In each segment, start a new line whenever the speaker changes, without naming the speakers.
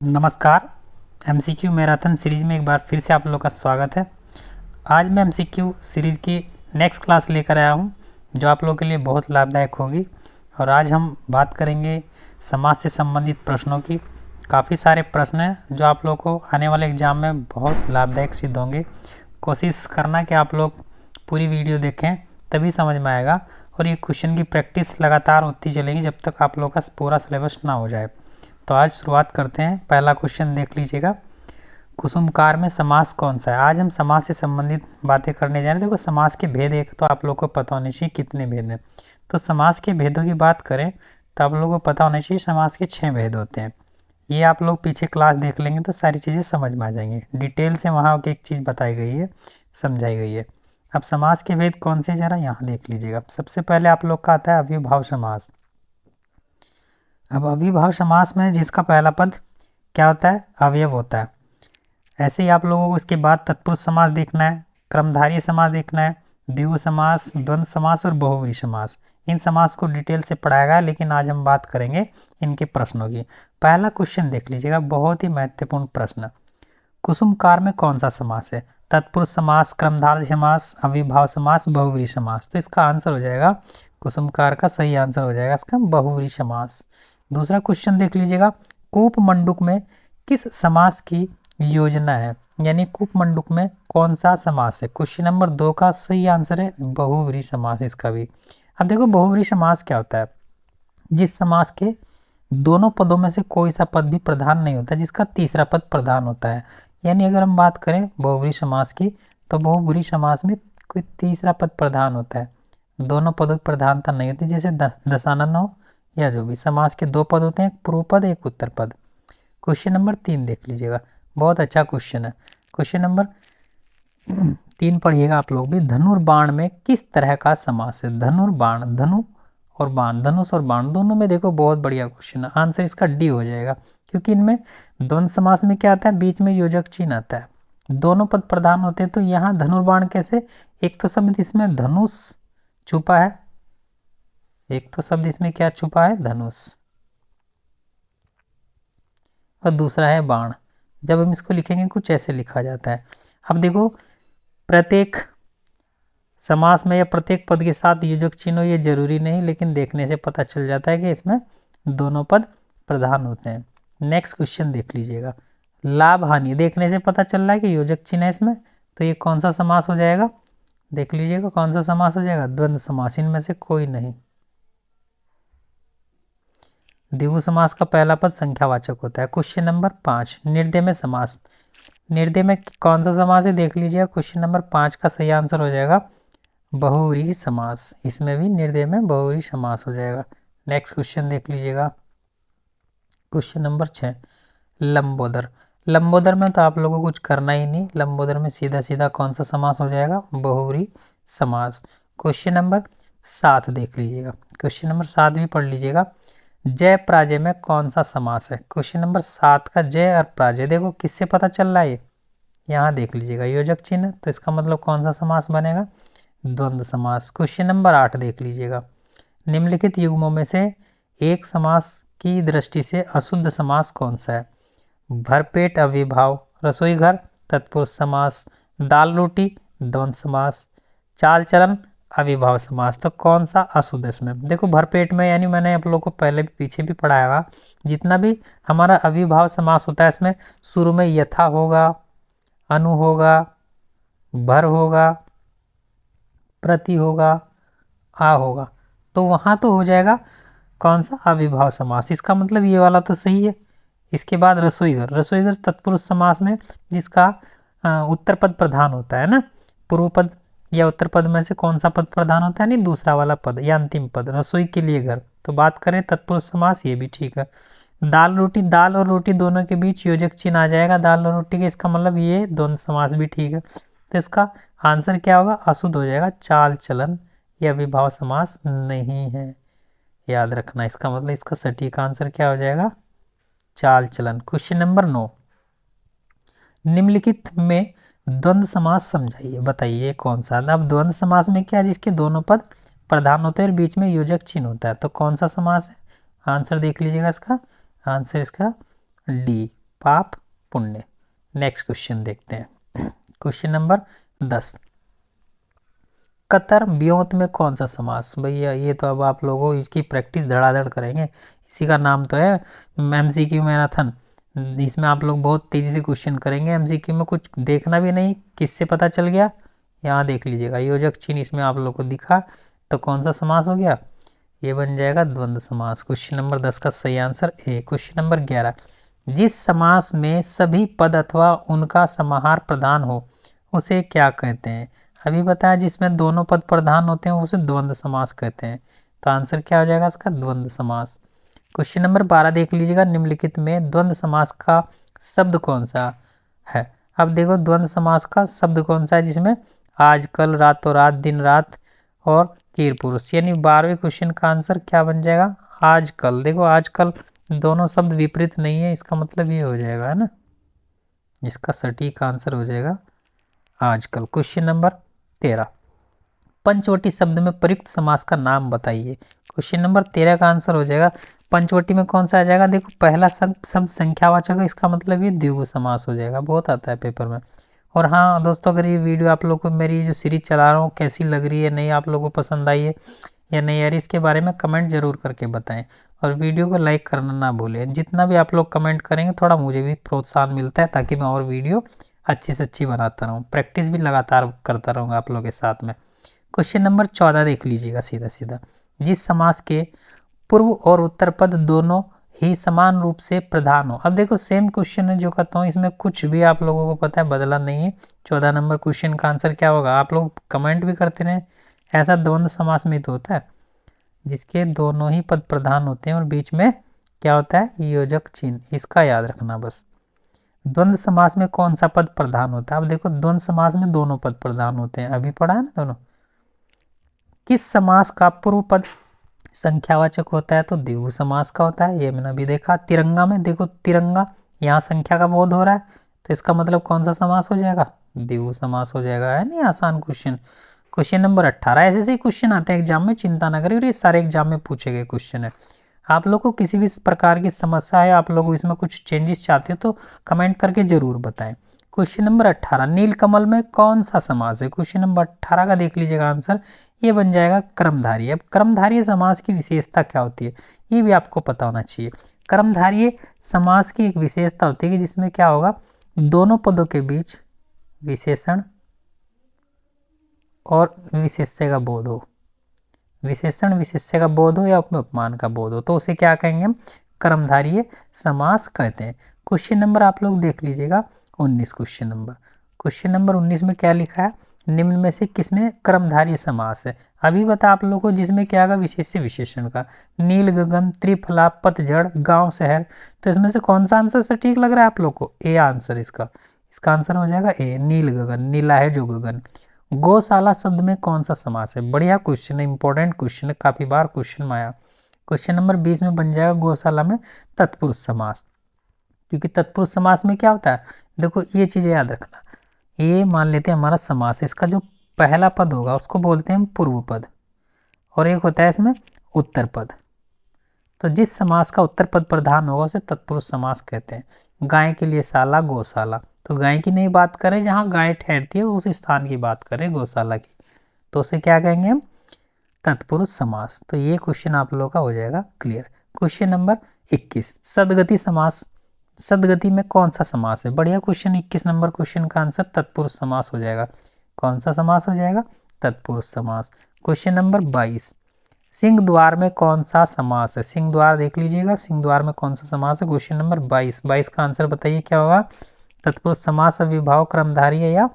नमस्कार। MCQ marathon series में एक बार फिर से आप लोगों का स्वागत है। आज मैं एमसीक्यू सीरीज की नेक्स्ट क्लास लेकर आया हूं, जो आप लोगों के लिए बहुत लाभदायक होगी। और आज हम बात करेंगे समाज से संबंधित प्रश्नों की। काफ़ी सारे प्रश्न हैं जो आप लोगों को आने वाले एग्ज़ाम में बहुत लाभदायक सिद्ध होंगे। कोशिश करना कि आप लोग पूरी वीडियो देखें, तभी समझ में आएगा। और ये क्वेश्चन की प्रैक्टिस लगातार होती चलेगी जब तक आप लोगों का पूरा सिलेबस ना हो जाए। तो आज शुरुआत करते हैं। पहला क्वेश्चन देख लीजिएगा, कुसुमकार में समास कौन सा है। आज हम समाज से संबंधित बातें करने जा रहे हैं। देखो, समाज के भेद एक तो आप लोगों को पता होने चाहिए कितने भेद हैं। तो समाज के भेदों की बात करें तो आप लोगों को पता होना चाहिए समाज के 6 भेद होते हैं। ये आप लोग पीछे क्लास देख लेंगे तो सारी चीज़ें समझ में आ जाएंगी। डिटेल से वहाँ की एक चीज़ बताई गई है, समझाई गई है। अब समाज के भेद कौन से, जरा यहाँ देख लीजिएगा। सबसे पहले आप लोग का आता है अव्ययभाव समास। अब अव्ययभाव समास में जिसका पहला पद क्या होता है, अवयव होता है। ऐसे ही आप लोगों को इसके बाद तत्पुरुष समास देखना है, क्रमधारय समास देखना है, द्विगु समास, द्वंद्व समास और बहुव्रीहि समास। इन समास को डिटेल से पढ़ाया गया, लेकिन आज हम बात करेंगे इनके प्रश्नों की। पहला क्वेश्चन देख लीजिएगा, बहुत ही महत्वपूर्ण प्रश्न। कुसुमकार में कौन सा समास है। तत्पुरुष समास, क्रमधारय समास, अव्ययभाव समास, बहुव्रीहि समास। तो इसका आंसर हो जाएगा, कुसुमकार का सही आंसर हो जाएगा इसका बहुव्रीहि समास। दूसरा क्वेश्चन देख लीजिएगा, कूप मंडूक में किस समास की योजना है, यानी कूप मंडूक में कौन सा समास है। क्वेश्चन नंबर 2 का सही आंसर है बहुव्रीहि समास इसका भी। अब देखो, बहुव्रीहि समास क्या होता है, जिस समास के दोनों पदों में से कोई सा पद भी प्रधान नहीं होता, जिसका तीसरा पद प्रधान होता है। यानी अगर हम बात करें बहुव्रीहि समास की, तो बहुव्रीहि समास में कोई तीसरा पद प्रधान होता है, दोनों पदों की प्रधानता नहीं होती। जैसे दशानन हो या जो भी, समास के 2 पद होते हैं, एक पूर्व पद एक उत्तर पद। क्वेश्चन नंबर 3 देख लीजिएगा, बहुत अच्छा क्वेश्चन है। क्वेश्चन नंबर 3 पढ़िएगा आप लोग भी। धनुर्बाण में किस तरह का समास है। धनुर्बाण, धनु और बाण, धनुष और बाण दोनों में देखो बहुत बढ़िया क्वेश्चन है। आंसर इसका डी हो जाएगा, क्योंकि इनमें द्वंद्व समास में क्या आता है, बीच में योजक चिन्ह आता है, दोनों पद प्रधान होते हैं। तो यहाँ धनुर्बाण कैसे, एक तो शब्द इसमें धनुष छुपा है, एक तो शब्द इसमें क्या छुपा है, धनुष, और दूसरा है बाण। जब हम इसको लिखेंगे कुछ ऐसे लिखा जाता है। अब देखो, प्रत्येक समास में या प्रत्येक पद के साथ योजक चिन्ह ये जरूरी नहीं, लेकिन देखने से पता चल जाता है कि इसमें दोनों पद प्रधान होते हैं। नेक्स्ट क्वेश्चन देख लीजिएगा, लाभ हानि, देखने से पता चल रहा है कि योजक चिन्ह है इसमें, तो ये कौन सा समास हो जाएगा, देख लीजिएगा कौन सा समास हो जाएगा, द्वंद्व समास। इनमें से कोई नहीं। द्विगु समास का पहला पद संख्यावाचक होता है। क्वेश्चन नंबर 5, निर्दय में समास। निर्दय में कौन सा समास है, देख लीजिएगा। क्वेश्चन नंबर 5 का सही आंसर हो जाएगा बहुव्रीहि समास। इसमें भी निर्दय में बहुव्रीहि समास हो जाएगा। नेक्स्ट क्वेश्चन देख लीजिएगा, क्वेश्चन नंबर 6, लंबोदर। लंबोदर में तो आप लोगों को कुछ करना ही नहीं, लंबोदर में सीधा सीधा कौन सा समास हो जाएगा, बहुव्रीहि समास। क्वेश्चन नंबर 7 देख लीजिएगा, क्वेश्चन नंबर 7 भी पढ़ लीजिएगा। जय प्राजय में कौन सा समास है। क्वेश्चन नंबर 7 का जय और प्राजय देखो किससे पता चल रहा है, यहाँ देख लीजिएगा योजक चिन्ह, तो इसका मतलब कौन सा समास बनेगा, द्वंद्व समास। क्वेश्चन नंबर 8 देख लीजिएगा, निम्नलिखित युग्मों में से एक समास की दृष्टि से अशुद्ध समास कौन सा है। भरपेट अव्ययभाव, रसोई घर तत्पुरुष समास, दाल रोटी द्वंद्व समास, चाल चलन अव्ययभाव समास। तो कौन सा अशुद्ध है इसमें, देखो भरपेट में, यानी मैंने आप लोग को पहले भी पीछे भी पढ़ाया हुआ, जितना भी हमारा अव्ययभाव समास होता है इसमें शुरू में यथा होगा, अनु होगा, भर होगा, प्रति होगा, आ होगा, तो वहाँ तो हो जाएगा कौन सा, अव्ययभाव समास। इसका मतलब ये वाला तो सही है। इसके बाद रसोई घर, रसोई घर तत्पुरुष समास में जिसका उत्तर पद प्रधान होता है ना, पूर्व पद या उत्तर पद में से कौन सा पद प्रधान होता है, नहीं दूसरा वाला पद या अंतिम पद, रसोई के लिए घर। तो बात करें तत्पुरुष समास, ये भी ठीक है। दाल रोटी, दाल और रोटी दोनों के बीच योजक चिन्ह आ जाएगा दाल और रोटी के, इसका मतलब ये द्वंद्व समास भी ठीक है। तो इसका आंसर क्या होगा, अशुद्ध हो जाएगा, चाल चलन, यह अव्ययभाव समास नहीं है, याद रखना। इसका मतलब इसका सटीक आंसर क्या हो जाएगा, चाल चलन। क्वेश्चन नंबर 9, निम्नलिखित में द्वंद्व समास समझाइए, बताइए कौन सा। अब द्वंद्व समास में क्या है, जिसके दोनों पद प्रधान होते हैं और बीच में योजक चिन्ह होता है, तो कौन सा समास है, आंसर देख लीजिएगा इसका, आंसर इसका डी, पाप पुण्य। नेक्स्ट क्वेश्चन देखते हैं। क्वेश्चन नंबर 10, कतर ब्योंत में कौन सा समास। भैया ये तो अब आप लोगों इसकी प्रैक्टिस धड़ाधड़ करेंगे, इसी का नाम तो है एमसीक्यू मैराथन। इसमें आप लोग बहुत तेज़ी से क्वेश्चन करेंगे, एमसीक्यू में कुछ देखना भी नहीं, किससे पता चल गया, यहाँ देख लीजिएगा, योजक चिन्ह इसमें आप लोग को दिखा, तो कौन सा समास हो गया, ये बन जाएगा द्वंद्व समास। क्वेश्चन नंबर 10 का सही आंसर ए। क्वेश्चन नंबर 11, जिस समास में सभी पद अथवा उनका समाहार प्रधान हो उसे क्या कहते हैं। अभी बताया जिसमें दोनों पद प्रधान होते हैं उसे द्वंद्व समास कहते हैं, तो आंसर क्या हो जाएगा इसका, द्वंद्व समास। क्वेश्चन नंबर 12 देख लीजिएगा, निम्नलिखित में द्वंद्व समास का शब्द कौन सा है। अब देखो द्वंद्व समास का शब्द कौन सा है जिसमें आजकल, रातों रात, दिन रात और कीर पुरुष, यानी 12वें क्वेश्चन का आंसर क्या बन जाएगा, आजकल। देखो आजकल दोनों शब्द विपरीत नहीं है, इसका मतलब ये हो जाएगा, है ना, इसका सटीक आंसर हो जाएगा आजकल। क्वेश्चन नंबर 13, पंचवटी शब्द में प्रयुक्त समास का नाम बताइए। क्वेश्चन नंबर 13 का आंसर हो जाएगा पंचवटी में कौन सा आ जाएगा, देखो पहला शब्द संख्यावाचक है, इसका मतलब ये द्विगु समास हो जाएगा, बहुत आता है पेपर में। और हाँ दोस्तों, अगर ये वीडियो आप लोग को मेरी जो सीरीज चला रहा हूँ कैसी लग रही है, नहीं आप लोगों को पसंद आई है या नहीं यार, इसके बारे में कमेंट जरूर करके बताएं, और वीडियो को लाइक करना ना भूलें। जितना भी आप लोग कमेंट करेंगे थोड़ा मुझे भी प्रोत्साहन मिलता है, ताकि मैं और वीडियो अच्छी से अच्छी बनाता रहूँ, प्रैक्टिस भी लगातार करता रहूँगा आप लोगों के साथ में। क्वेश्चन नंबर 14 देख लीजिएगा, सीधा सीधा, जिस समास के पूर्व और उत्तर पद दोनों ही समान रूप से प्रधान हो। अब देखो सेम क्वेश्चन है जो कहता हूँ, इसमें कुछ भी आप लोगों को पता है बदला नहीं है। 14 नंबर क्वेश्चन का आंसर क्या होगा, आप लोग कमेंट भी करते रहे, ऐसा द्वंद्व समास में तो होता है जिसके दोनों ही पद प्रधान होते हैं और बीच में क्या होता है, योजक चिन्ह, इसका याद रखना बस। द्वंद्व समास में कौन सा पद प्रधान होता है। अब देखो द्वंद्व समास में दोनों पद प्रधान होते हैं, अभी पढ़ा है ना दोनों। किस समास का पूर्व पद संख्यावाचक होता है, तो द्विगु समास का होता है, ये मैंने अभी देखा। तिरंगा में देखो, तिरंगा यहाँ संख्या का बोध हो रहा है, तो इसका मतलब कौन सा समास हो जाएगा, द्विगु समास हो जाएगा, है नहीं, आसान क्वेश्चन। क्वेश्चन नंबर 18, ऐसे ऐसे क्वेश्चन आते हैं एग्जाम में, चिंता ना करिए, और ये सारे एग्जाम में पूछे गए क्वेश्चन है। आप लोग को किसी भी प्रकार की समस्या है, आप लोग इसमें कुछ चेंजेस चाहते हो तो कमेंट करके जरूर बताएं। क्वेश्चन नंबर 18, नीलकमल में कौन सा समास है। क्वेश्चन नंबर 18 का देख लीजिएगा आंसर, ये बन जाएगा कर्मधारय। अब कर्मधारय समास की विशेषता क्या होती है, ये भी आपको पता होना चाहिए। कर्मधारय समास की एक विशेषता होती है कि जिसमें क्या होगा, दोनों पदों के बीच विशेषण और विशेष्य का बोध हो, विशेषण विशेष्य का बोध हो या उपमान का बोध हो, तो उसे क्या कहेंगे हम, कर्मधारय समास कहते हैं। क्वेश्चन नंबर आप लोग देख लीजिएगा 19, क्वेश्चन नंबर 19 में क्या लिखा है, निम्न में से किसमें कर्मधारय समास है। अभी बता आप लोगों को जिसमें क्या होगा, विशेष्य विशेषण का, नील गगन, त्रिफला, पतझड़, गांव शहर, तो इसमें से कौन सा आंसर सटीक लग रहा है आप लोग को, ए आंसर इसका आंसर हो जाएगा ए, नील गगन, नीला है जो गगन। गौशाला शब्द में कौन सा समास है, बढ़िया क्वेश्चन है, इंपॉर्टेंट क्वेश्चन है, काफी बार क्वेश्चन में आया। क्वेश्चन नंबर 20 में बन जाएगा गौशाला में तत्पुरुष समास, क्योंकि तत्पुरुष समास में क्या होता है, देखो ये चीजें याद रखना, ये मान लेते हैं हमारा समास, इसका जो पहला पद होगा उसको बोलते हैं पूर्व पद, और एक होता है इसमें उत्तर पद, तो जिस समास का उत्तर पद प्रधान होगा उसे तत्पुरुष समास कहते हैं। गाय के लिए शाला, गौशाला, तो गाय की नहीं बात करें, जहाँ गाय ठहरती है उस स्थान की बात करें, गौशाला की, तो उसे क्या कहेंगे हम, तत्पुरुष समास। तो ये क्वेश्चन आप लोगों का हो जाएगा क्लियर। क्वेश्चन नंबर 21, सदगति समास, सदगति में कौन सा समास है, बढ़िया क्वेश्चन। 21 नंबर क्वेश्चन का आंसर तत्पुरुष समास हो जाएगा। कौन सा समास हो जाएगा, तत्पुरुष समास। क्वेश्चन नंबर 22, सिंह द्वार में कौन सा समास है, सिंह द्वार देख लीजिएगा, सिंह द्वार में कौन सा समास है। क्वेश्चन नंबर 22 का आंसर बताइए क्या होगा, तत्पुरुष समास, अविभाव, कर्मधारय या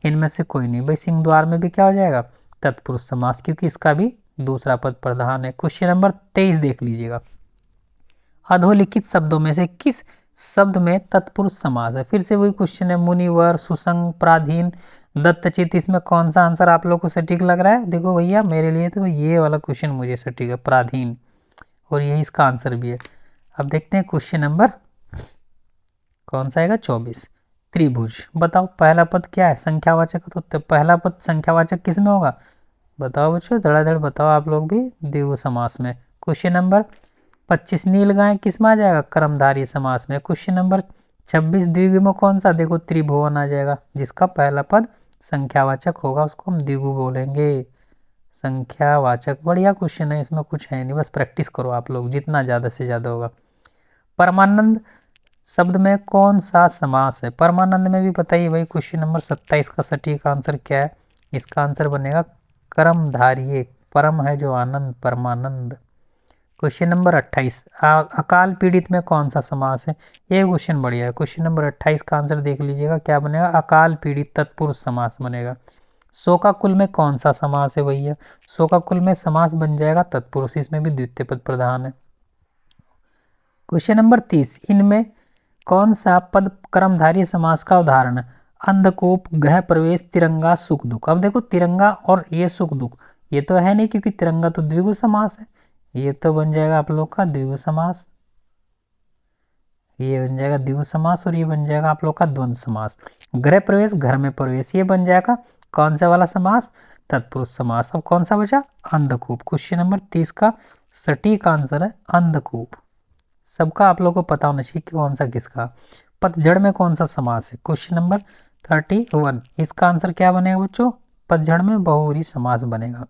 इनमें से कोई नहीं। भाई सिंह द्वार में भी क्या हो जाएगा, तत्पुरुष समास, क्योंकि इसका भी दूसरा पद प्रधान है। क्वेश्चन नंबर 23 देख लीजिएगा, अधोलिखित शब्दों में से किस शब्द में तत्पुरुष समास है। फिर से वही क्वेश्चन है, मुनिवर, सुसंग, प्राधीन, दत्तचित, इसमें कौन सा आंसर आप लोग को सटीक लग रहा है। देखो भैया मेरे लिए तो ये वाला क्वेश्चन मुझे सटीक है, प्राधीन, और यही इसका आंसर भी है। अब देखते हैं क्वेश्चन नंबर कौन सा आएगा, 24, त्रिभुज। बताओ पहला पद क्या है, संख्यावाचक, तो पहला पद संख्यावाचक किस में होगा, बताओ बच्चों, धड़ाधड़ बताओ आप लोग भी, द्विगु समास में। क्वेश्चन नंबर 25, नील गाय किस में आ जाएगा, कर्मधारय समास में। क्वेश्चन नंबर 26 द्विगु में कौन सा, देखो त्रिभुवन आ जाएगा, जिसका पहला पद संख्यावाचक होगा उसको हम द्विगु बोलेंगे। संख्यावाचक, बढ़िया क्वेश्चन है, इसमें कुछ है नहीं, बस प्रैक्टिस करो आप लोग, जितना ज़्यादा से ज़्यादा होगा। परमानंद शब्द में कौन सा समास है? परमानंद में भी बताइए भाई। क्वेश्चन नंबर 27 का सटीक आंसर क्या है? इसका आंसर बनेगा कर्मधारय। परम है जो आनंद, परमानंद। क्वेश्चन नंबर 28, अकाल पीड़ित में कौन सा समास है? ये क्वेश्चन बढ़िया है। क्वेश्चन नंबर 28 का आंसर देख लीजिएगा, क्या बनेगा? अकाल पीड़ित तत्पुरुष समास बनेगा। शोकाकुल में कौन सा समास है भैया? शोकाकुल में समास बन जाएगा तत्पुरुष, इसमें भी द्वितीय पद प्रधान है। क्वेश्चन नंबर 30, इनमें कौन सा पद कर्मधारय समास का उदाहरण है? अंधकूप, गृह प्रवेश, तिरंगा, सुख दुख। अब देखो तिरंगा और ये सुख दुख, ये तो है नहीं, क्योंकि तिरंगा तो द्विगु समास है, ये तो बन जाएगा आप लोग का द्विगु समास, ये बन जाएगा द्विगु समास, और ये बन जाएगा आप लोग का द्वंद्व समास। गृह प्रवेश, घर में प्रवेश, ये बन जाएगा कौन सा वाला समास? तत्पुरुष समास। अब कौन सा बचा? अंधकूप। क्वेश्चन नंबर 30 का सटीक आंसर है अंधकूप। सबका आप लोग को पता होना चाहिए कि कौन सा किसका। पतझड़ में कौन सा समास है? क्वेश्चन नंबर 31, इसका आंसर क्या बनेगा बच्चों? पतझड़ में बहुव्रीहि समास बनेगा।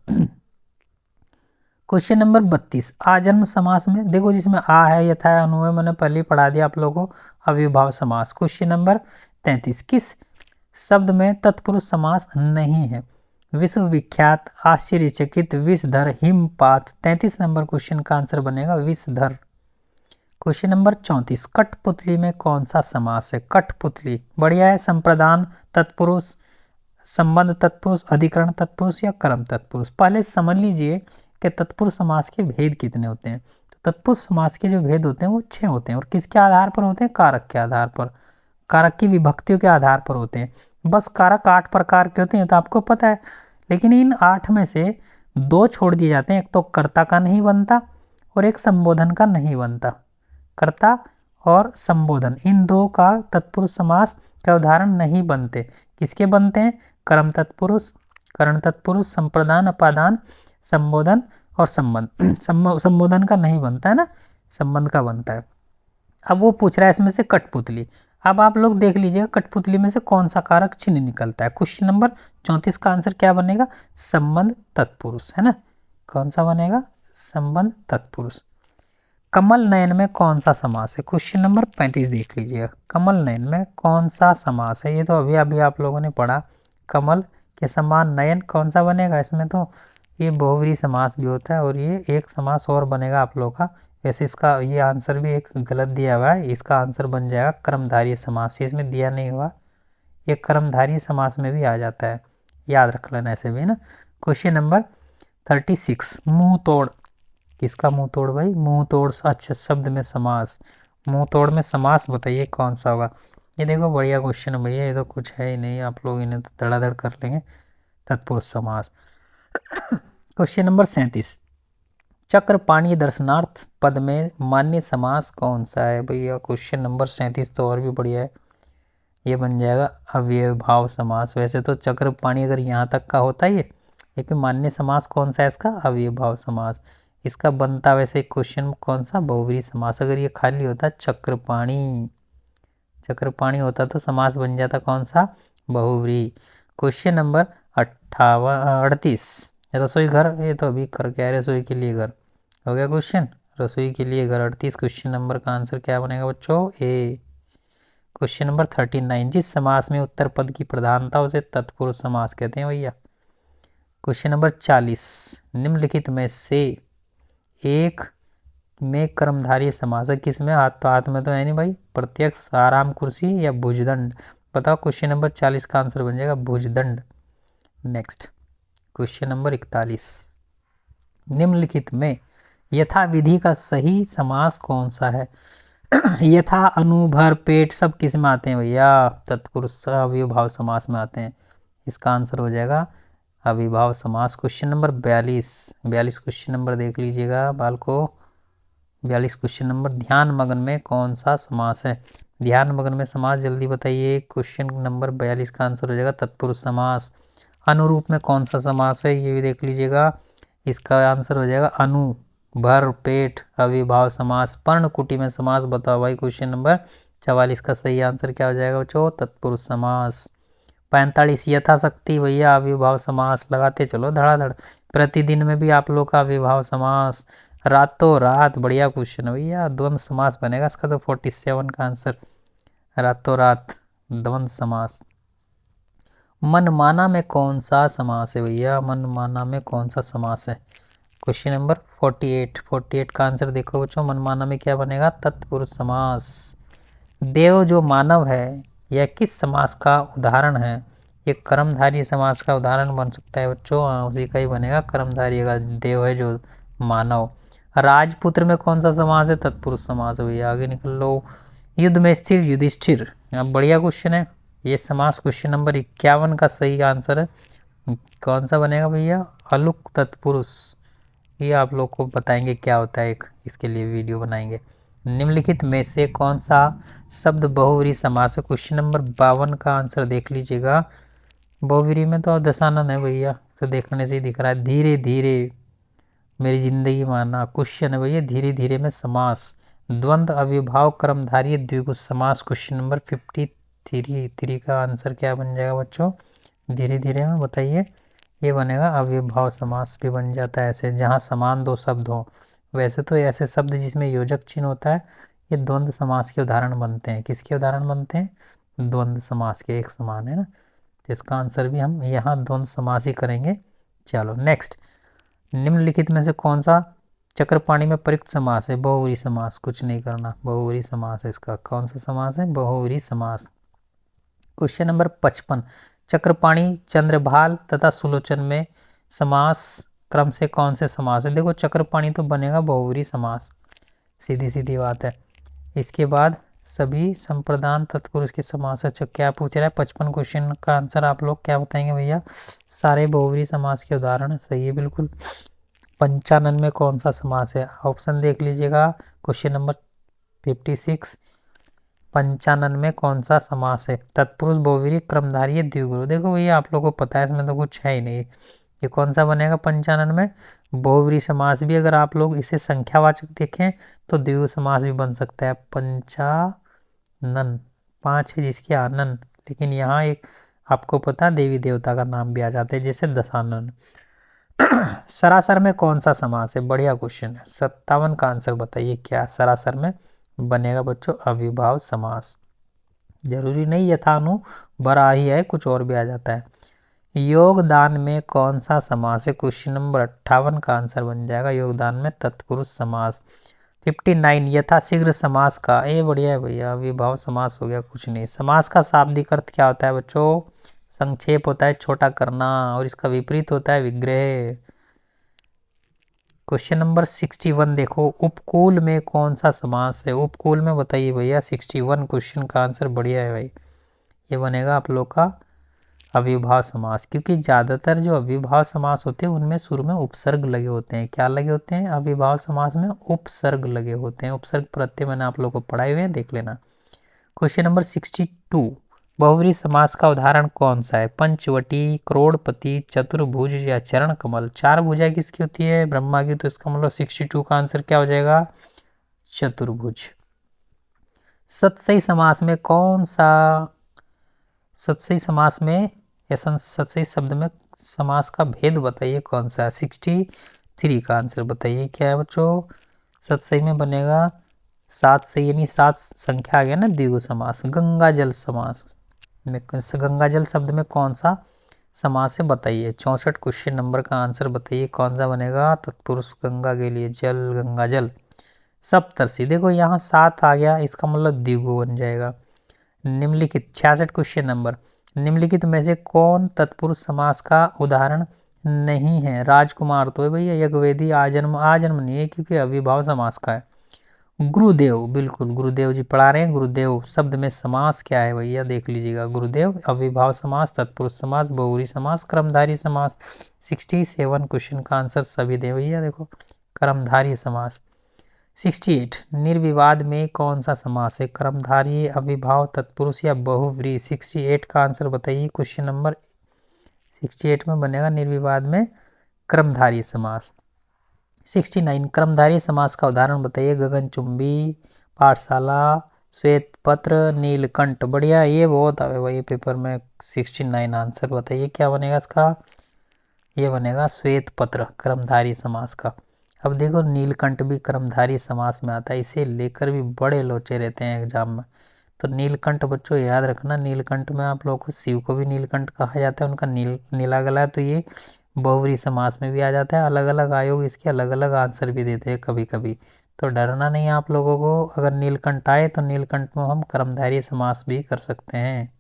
क्वेश्चन नंबर 32, आजन्म समास में देखो, जिसमें आ है, यथा है, अनु है, मैंने पहले ही पढ़ा दिया आप लोगों को। अविभाव समास। क्वेश्चन नंबर 33, किस शब्द में तत्पुरुष समास नहीं है? विश्वविख्यात, आश्चर्यचकित, विषधर, हिमपात। 33 नंबर क्वेश्चन का आंसर बनेगा विषधर। क्वेश्चन नंबर 34, कठपुतली में कौन सा समास है? कठपुतली, बढ़िया है। संप्रदान तत्पुरुष, संबंध तत्पुरुष, अधिकरण तत्पुरुष या कर्म तत्पुरुष। पहले समझ लीजिए कि तत्पुरुष समास के भेद कितने होते हैं। तो तत्पुरुष समास के जो भेद होते हैं वो 6 होते हैं, और किसके आधार पर होते हैं? कारक के आधार पर, कारक की विभक्तियों के आधार पर होते हैं। बस कारक 8 प्रकार के होते हैं, तो आपको पता है, लेकिन इन 8 में से 2 छोड़ दिए जाते हैं। एक तो कर्ता का नहीं बनता, और एक संबोधन का नहीं बनता। कर्ता और संबोधन, इन 2 का तत्पुरुष समास का उदाहरण नहीं बनते। किसके बनते हैं? कर्म तत्पुरुष, करण तत्पुरुष, संप्रदान, अपादान, संबोधन और संबंध। संबोधन का नहीं बनता है ना, संबंध का बनता है। अब वो पूछ रहा है इसमें से कठपुतली। अब आप लोग देख लीजिएगा कठपुतली में से कौन सा कारक चिन्ह निकलता है। क्वेश्चन नंबर 34 का आंसर क्या बनेगा? संबंध तत्पुरुष, है ना। कौन सा बनेगा? संबंध तत्पुरुष। कमल नयन में कौन सा समास है? क्वेश्चन नंबर 35 देख लीजिएगा, कमल नयन में कौन सा समास है? ये तो अभी अभी आप लोगों ने पढ़ा। कमल के समान नयन कौन सा बनेगा? इसमें तो ये बहुव्रीहि समास भी होता है, और ये एक समास और बनेगा आप लोग का। वैसे इसका ये आंसर भी एक गलत दिया हुआ है, इसका आंसर बन जाएगा कर्मधारय समास। इसमें दिया नहीं हुआ, ये कर्मधारय समास में भी आ जाता है, याद रख लेना ऐसे भी ना। क्वेश्चन नंबर 36, मुंह तोड़, किसका मुंह तोड़ भाई? मुंह तोड़, अच्छा शब्द में समास, मुंह तोड़ में समास बताइए कौन सा होगा? ये देखो बढ़िया क्वेश्चन है भैया, ये तो कुछ है ही नहीं, आप लोग इन्हें तो धड़ाधड़ कर लेंगे। तत्पुरुष समास। क्वेश्चन नंबर 37, चक्रपाणि दर्शनार्थ पद में मान्य समास कौन सा है भैया? क्वेश्चन नंबर 37 तो और भी बढ़िया है, ये बन जाएगा अव्ययभाव समास। वैसे तो चक्रपाणि अगर यहाँ तक का होता ही है, लेकिन मान्य समास कौन सा है इसका? अव्ययभाव समास। इसका बनता वैसे क्वेश्चन कौन सा? बहुव्रीहि समास। अगर ये खाली होता चक्रपाणि, चक्रपाणि होता तो समास बन जाता कौन सा? बहुव्रीहि। क्वेश्चन नंबर 38, रसोई घर, ये तो अभी कर क्या है, रसोई के लिए घर हो गया क्वेश्चन, रसोई के लिए घर। 38 क्वेश्चन नंबर का आंसर क्या बनेगा बच्चों? ए। क्वेश्चन नंबर 39, जिस समास में उत्तर पद की प्रधानता उसे तत्पुरुष समास कहते हैं भैया। क्वेश्चन नंबर 40, निम्नलिखित में से एक में कर्मधारय समास है, किसमें? हाथ तो हाथ में तो है नहीं भाई, प्रत्यक्ष, आराम कुर्सी या भुजदंड। बताओ, क्वेश्चन नंबर 40 का आंसर बन जाएगा भुजदंड। नेक्स्ट क्वेश्चन नंबर 41, निम्नलिखित में यथा विधि का सही समास कौन सा है? यथा, अनु, भर, पेट सब किस में आते हैं भैया? तत्पुरुष अविभाव समास में आते हैं। इसका आंसर हो जाएगा अविभाव समास। क्वेश्चन नंबर 42 क्वेश्चन नंबर देख लीजिएगा बाल को। 42 क्वेश्चन नंबर, ध्यान मग्न में कौन सा समास है? ध्यान मग्न में समास जल्दी बताइए। क्वेश्चन नंबर 42 का आंसर हो जाएगा तत्पुरुष समास। अनुरूप में कौन सा समास है? ये भी देख लीजिएगा, इसका आंसर हो जाएगा अनु, भर, पेट, अविभाव समास। पर्णकुटी में समास बताओ भाई, क्वेश्चन नंबर 44 का सही आंसर क्या हो जाएगा बच्चों? तत्पुरुष समास। 45 यथाशक्ति भैया अविभाव समास, लगाते चलो धड़ाधड़। प्रतिदिन में भी आप लोग का अविभाव समास। रातों रात, बढ़िया क्वेश्चन है भैया, द्वंद्व समास बनेगा इसका तो 47 का आंसर, रातों रात द्वंद्व समास। मनमाना में कौन सा समास है भैया? मनमाना में कौन सा समास है? क्वेश्चन नंबर 48 का आंसर देखो बच्चों, मनमाना में क्या बनेगा? तत्पुरुष समास। देव जो मानव है यह किस समास का उदाहरण है? ये कर्मधारय समास का उदाहरण बन सकता है बच्चों, उसी का ही बनेगा, कर्मधारय का। देव है जो मानव। राजपुत्र में कौन सा समास है? तत्पुरुष समास है भैया, आगे निकल लो। युद्ध में स्थिर युधिष्ठिर, अब बढ़िया क्वेश्चन है ये समास। क्वेश्चन नंबर 51 का सही आंसर है, कौन सा बनेगा भैया? अलुक तत्पुरुष। ये आप लोग को बताएंगे क्या होता है, एक इसके लिए वीडियो बनाएंगे। निम्नलिखित में से कौन सा शब्द बहुव्रीहि समास है? क्वेश्चन नंबर 52 का आंसर देख लीजिएगा। बहुव्रीहि में तो दशानन है भैया, तो देखने से ही दिख रहा है। धीरे धीरे मेरी जिंदगी माना, क्वेश्चन है भैया धीरे धीरे में समास। द्वंद्व अविभाव कर्मधारय द्विगु समास। क्वेश्चन नंबर 53 का आंसर क्या बन जाएगा बच्चों? धीरे धीरे में बताइए। ये बनेगा अविभाव समास भी बन जाता है ऐसे, जहाँ समान दो शब्द हो। वैसे तो ऐसे शब्द जिसमें योजक चिन्ह होता है ये द्वंद्व समास के उदाहरण बनते हैं। किसके उदाहरण बनते हैं? द्वंद्व समास के, एक समान है ना, तो इसका आंसर भी हम यहाँ द्वंद्व समास ही करेंगे। चलो नेक्स्ट, निम्नलिखित में से कौन सा चक्रपाणी में प्रयुक्त समास है? बहुव्रीहि समास, कुछ नहीं करना, बहुव्रीहि समास है इसका। कौन सा समास है? बहुव्रीहि समास। क्वेश्चन नंबर 55, चक्रपाणी चंद्रभाल तथा सुलोचन में समास क्रम से कौन से समास है? देखो चक्रपाणी तो बनेगा बहुव्रीहि समास, सीधी सीधी बात है। इसके बाद सभी संप्रदान तत्पुरुष के समास। अच्छा क्या पूछ रहा है? 55 क्वेश्चन का आंसर आप लोग क्या बताएंगे भैया? सारे बहुव्रीहि समास के उदाहरण, सही है बिल्कुल। 95 में कौन सा समास है? ऑप्शन देख लीजिएगा। क्वेश्चन नंबर 56, 95 में कौन सा समास है? तत्पुरुष बहुव्रीहि क्रमधारय द्विगु। देखो भैया आप लोगों को पता है, इसमें तो कुछ है ही नहीं। ये कौन सा बनेगा 95 में? बहुव्रीहि समास भी अगर आप लोग इसे संख्यावाचक देखें तो द्विगु समास भी बन सकता है। पंचानन, 5 है जिसके आनन, लेकिन यहाँ एक आपको पता देवी देवता का नाम भी आ जाता है जैसे दशानन। सरासर में कौन सा समास है? बढ़िया क्वेश्चन है। 57 का आंसर बताइए क्या सरासर में बनेगा बच्चों? अविभाव समास। जरूरी नहीं यथानु बरा ही है, कुछ और भी आ जाता है। योगदान में कौन सा समास है? क्वेश्चन नंबर 58 का आंसर बन जाएगा योगदान में तत्पुरुष समास। 59, यथाशीघ्र समास का, ये बढ़िया है भैया, अविभाव समास हो गया, कुछ नहीं। समास का शाब्दिक अर्थ क्या होता है बच्चों? संक्षेप होता है, छोटा करना, और इसका विपरीत होता है विग्रह। क्वेश्चन नंबर 61 देखो, उपकूल में कौन सा समास है? उपकूल में बताइए भैया। 61 क्वेश्चन का आंसर बढ़िया है भाई, ये बनेगा आप लोग का अविभाव समास, क्योंकि ज़्यादातर जो अविभाव समास होते हैं उनमें शुरू में उपसर्ग लगे होते हैं। क्या लगे होते हैं? अविभाव समास में उपसर्ग लगे होते हैं। उपसर्ग प्रत्यय मैंने आप लोगों को पढ़ाए हुए हैं, देख लेना। क्वेश्चन नंबर 62, बहुव्रीहि समास का उदाहरण कौन सा है? पंचवटी, करोड़पति, चतुर्भुज या चरण कमल। 4 भुजा किसकी होती है? ब्रह्मा की, तो इसका मतलब 62 का आंसर क्या हो जाएगा? चतुर्भुज। सतसई समास में कौन सा, सतसई समास में या सतसई शब्द में समास का भेद बताइए कौन सा है? 63 का आंसर बताइए क्या है बच्चों? सतसई में बनेगा 7 सही, यानी 7 संख्या आ गया ना, द्विगु समास। गंगा जल समास में, गंगा जल शब्द में कौन सा समास है बताइए? 64 क्वेश्चन नंबर का आंसर बताइए कौन सा बनेगा? तत्पुरुष गंगा के लिए जल, गंगा जल। सप्तर्षि, देखो यहाँ 7 आ गया, इसका मतलब द्विगु बन जाएगा। निम्नलिखित 66 क्वेश्चन नंबर, निम्नलिखित में से कौन तत्पुरुष समास का उदाहरण नहीं है? राजकुमार तो है भैया, यज्ञवेदी, आजन्म, आजन्म नहीं है क्योंकि अविभाव समास का है। गुरुदेव, बिल्कुल गुरुदेव जी पढ़ा रहे हैं। गुरुदेव शब्द में समास क्या है भैया? देख लीजिएगा। गुरुदेव अविभाव समास, तत्पुरुष समास, बहुव्रीहि समास, कर्मधारय समास। 67 क्वेश्चन का आंसर सभी दे भैया, देखो कर्मधारय समास। 68, निर्विवाद में कौन सा समास है? कर्मधारय, अविभाव, तत्पुरुष या बहुव्रीहि। 68 का आंसर बताइए। क्वेश्चन नंबर 68 में बनेगा निर्विवाद में कर्मधारय समास। 69, कर्मधारय समास का उदाहरण बताइए। गगनचुंबी, पाठशाला, श्वेत पत्र, नीलकंठ। बढ़िया, ये बहुत आवे भाई पेपर में 69 आंसर। बताइए क्या बनेगा इसका? ये बनेगा श्वेत पत्र, कर्मधारी समास का। अब देखो नीलकंठ भी कर्मधारी समास में आता है, इसे लेकर भी बड़े लोचे रहते हैं एग्जाम में। तो नीलकंठ बच्चों याद रखना, नीलकंठ में आप लोगों को शिव को भी नीलकंठ कहा जाता है, उनका नीला गला है, तो ये बहुव्रीहि समास में भी आ जाता है। अलग अलग आयोग इसके अलग अलग आंसर भी देते हैं कभी कभी, तो डरना नहीं है आप लोगों को। अगर नीलकंठ आए तो नीलकंठ में हम कर्मधारी समास भी कर सकते हैं,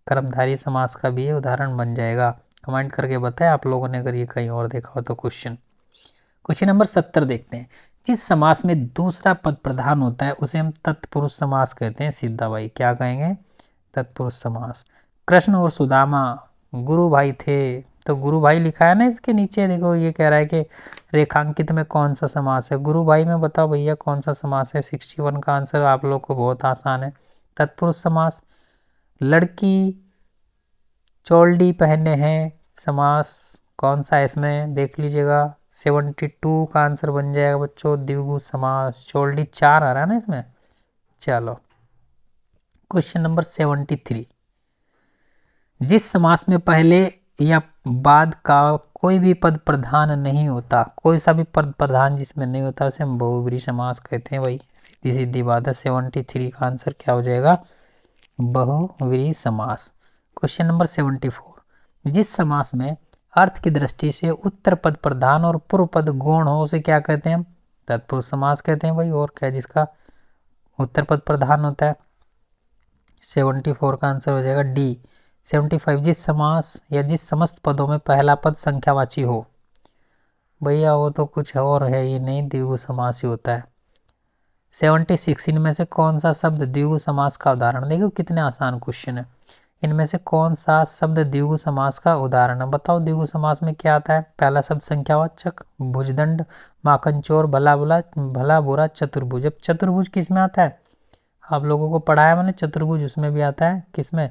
कर्मधारी समास का भी ये उदाहरण बन जाएगा। कमेंट करके बताएं आप लोगों ने अगर ये कहीं और देखा हो तो। क्वेश्चन नंबर 70 देखते हैं। जिस समास में दूसरा पद प्रधान होता है उसे हम तत्पुरुष समास कहते हैं। सीधा भाई क्या कहेंगे? तत्पुरुष समास। कृष्ण और सुदामा गुरु भाई थे, तो गुरु भाई लिखा है ना इसके नीचे। देखो ये कह रहा है कि रेखांकित में कौन सा समास है? गुरु भाई में बताओ भैया कौन सा समास है? 61 का आंसर आप लोग को बहुत आसान है, तत्पुरुष समास। लड़की चोल्डी पहने हैं, समास कौन सा है इसमें? देख लीजिएगा, 72 का आंसर बन जाएगा बच्चों, द्विगु समास। चोल्डी 4 आ रहा है ना इसमें। चलो क्वेश्चन नंबर 73। जिस समास में पहले या बाद का कोई भी पद प्रधान नहीं होता, कोई सा भी पद प्रधान जिसमें नहीं होता उसे हम बहुव्रीहि समास कहते हैं भाई। सीधी सीधी बात है, 73 का आंसर क्या हो जाएगा? बहुव्रीहि समास। Question number 74। जिस समास में अर्थ की दृष्टि से उत्तर पद प्रधान और पूर्व पद गौण हो उसे क्या कहते हैं? तत्पुरुष समास कहते हैं भाई। और क्या जिसका उत्तर पद प्रधान होता है? 74 का आंसर हो जाएगा डी। 75। जिस समास या जिस समस्त पदों में पहला पद संख्यावाची हो, भैया वो तो कुछ और है, ये नहीं, द्विगु समास ही होता है। 76। इनमें से कौन सा शब्द द्विगु समास का उदाहरण? देखो कितने आसान क्वेश्चन है। इनमें से कौन सा शब्द द्विगु समास का उदाहरण है? बताओ द्विगु समास में क्या आता है? पहला शब्द संख्यावाचक, भुजदंड, माखनचोर, भला बुरा, चतुर्भुज। अब चतुर्भुज किस में आता है? आप लोगों को पढ़ाया मैंने, चतुर्भुज उसमें भी आता है। किसमें?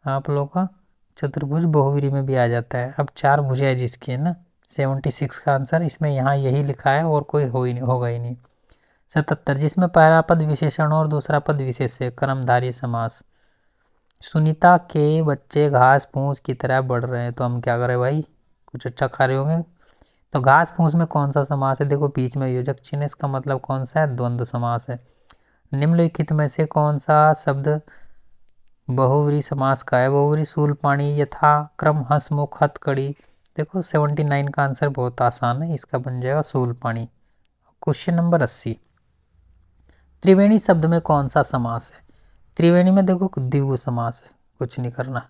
आप लोगों का चतुर्भुज बहुव्रीहि में भी आ जाता है। अब 4 भुजा है जिसकी, है ना। 76 का आंसर इसमें यहाँ यही लिखा है और कोई होगा ही नहीं। 77। जिसमें पहला पद विशेषण और दूसरा पद विशेष है, कर्मधारय समास। सुनीता के बच्चे घास फूस की तरह बढ़ रहे हैं, तो हम क्या करें भाई? कुछ अच्छा खा रहे होंगे। तो घास फूस में कौन सा समास है? देखो बीच में योजक चिन्ह है, इसका मतलब कौन सा है? द्वंद्व समास है। निम्नलिखित में से कौन सा शब्द बहुव्रीहि समास का है? बहुव्रीहि शूलपाणी, यथा, क्रम, हंसमुख, हथकड़ी। देखो 79 का आंसर बहुत आसान है, इसका बन जाएगा शूलपाणी। Question number 80। त्रिवेणी शब्द में कौन सा समास है? त्रिवेणी में देखो द्विगु समास है, कुछ नहीं करना।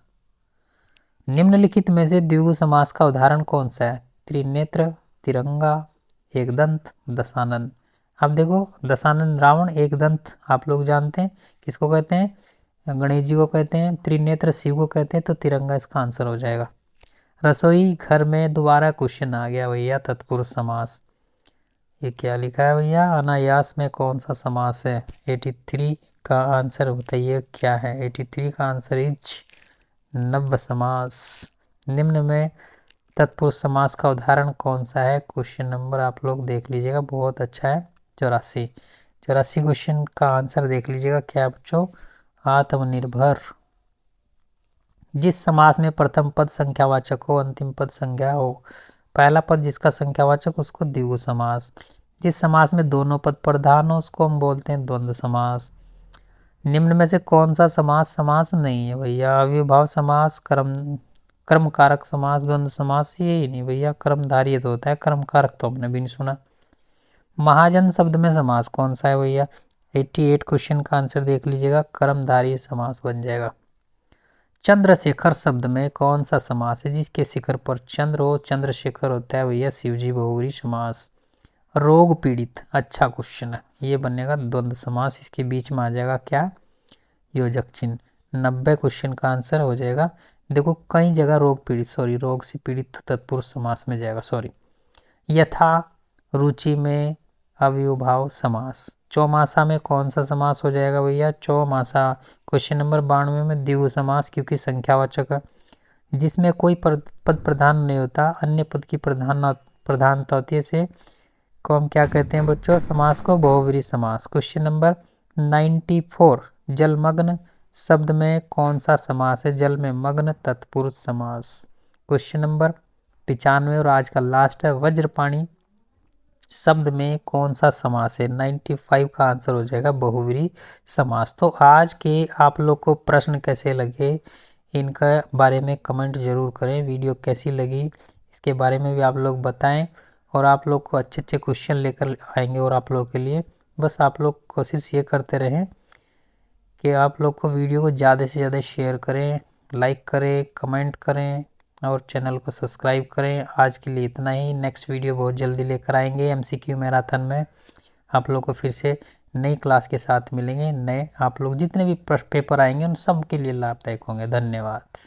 निम्नलिखित में से द्विगु समास का उदाहरण कौन सा है? त्रिनेत्र, तिरंगा, एकदंत, दशानन। अब देखो दशानन रावण, एकदंत आप लोग जानते हैं किसको कहते हैं? गणेश जी को कहते हैं। त्रिनेत्र शिव को कहते हैं, तो तिरंगा इसका आंसर हो जाएगा। रसोई घर में दोबारा क्वेश्चन आ गया भैया, तत्पुरुष समास। ये क्या लिखा है भैया? अनायास में कौन सा समास है? 83 का आंसर बताइए क्या है? 83 का आंसर इज नव्य समास। निम्न में तत्पुरुष समास का उदाहरण कौन सा है? क्वेश्चन नंबर आप लोग देख लीजिएगा, बहुत अच्छा है, 84। 84 क्वेश्चन का आंसर देख लीजिएगा क्या बच्चों? आत्मनिर्भर। जिस समास में प्रथम पद संख्यावाचक हो, अंतिम पद संज्ञा हो, पहला पद जिसका संख्यावाचक उसको द्विगु समास। जिस समास में दोनों पद प्रधान हो उसको हम बोलते हैं द्वंद्व समास। निम्न में से कौन सा समास नहीं है भैया? अव्ययभाव समास, कर्म कारक समास, द्वंद्व समास, ये ही नहीं भैया। कर्मधारय तो होता है, कर्म कारक तो हमने भी नहीं सुना। महाजन शब्द में समास कौन सा है भैया? 88 क्वेश्चन का आंसर देख लीजिएगा, कर्मधारय समास बन जाएगा। चंद्रशेखर शब्द में कौन सा समास है? जिसके शिखर पर चंद्र हो, चंद्रशेखर होता है भैया, शिवजी बहुव्रीहि समास। रोग पीड़ित, अच्छा क्वेश्चन है, ये बनेगा द्वंद्व समास, इसके बीच में आ जाएगा क्या? योजक चिन्ह। 90 क्वेश्चन का आंसर हो जाएगा। देखो कई जगह रोग पीड़ित, सॉरी रोग से पीड़ित तत्पुरुष समास में जाएगा, सॉरी। यथा, रुचि में अव्ययभाव समास। चौमासा में कौन सा समास हो जाएगा भैया? चौमासा। क्वेश्चन नंबर 92 में द्विगु समास, क्योंकि संख्यावाचक है। जिसमें कोई पद प्रधान नहीं होता, अन्य पद की प्रधानता होती है, से को हम क्या कहते हैं बच्चों? समास को बहुव्रीहि समास। क्वेश्चन नंबर 94 जलमग्न शब्द में कौन सा समास है? जल में मग्न तत्पुरुष समास। क्वेश्चन नंबर 95 और आज का लास्ट है, वज्रपाणी शब्द में कौन सा समास है? 95 का आंसर हो जाएगा बहुव्रीहि समास। तो आज के आप लोग को प्रश्न कैसे लगे इनका बारे में कमेंट जरूर करें। वीडियो कैसी लगी इसके बारे में भी आप लोग बताएं, और आप लोग को अच्छे अच्छे क्वेश्चन लेकर आएंगे और आप लोग के लिए। बस आप लोग कोशिश ये करते रहें कि आप लोग को वीडियो को ज़्यादा से ज़्यादा शेयर करें, लाइक करें, कमेंट करें और चैनल को सब्सक्राइब करें। आज के लिए इतना ही। नेक्स्ट वीडियो बहुत जल्दी लेकर आएंगे एमसीक्यू मैराथन में। आप लोग को फिर से नई क्लास के साथ मिलेंगे। नए आप लोग जितने भी पेपर आएंगे उन सब के लिए लाभदायक होंगे। धन्यवाद।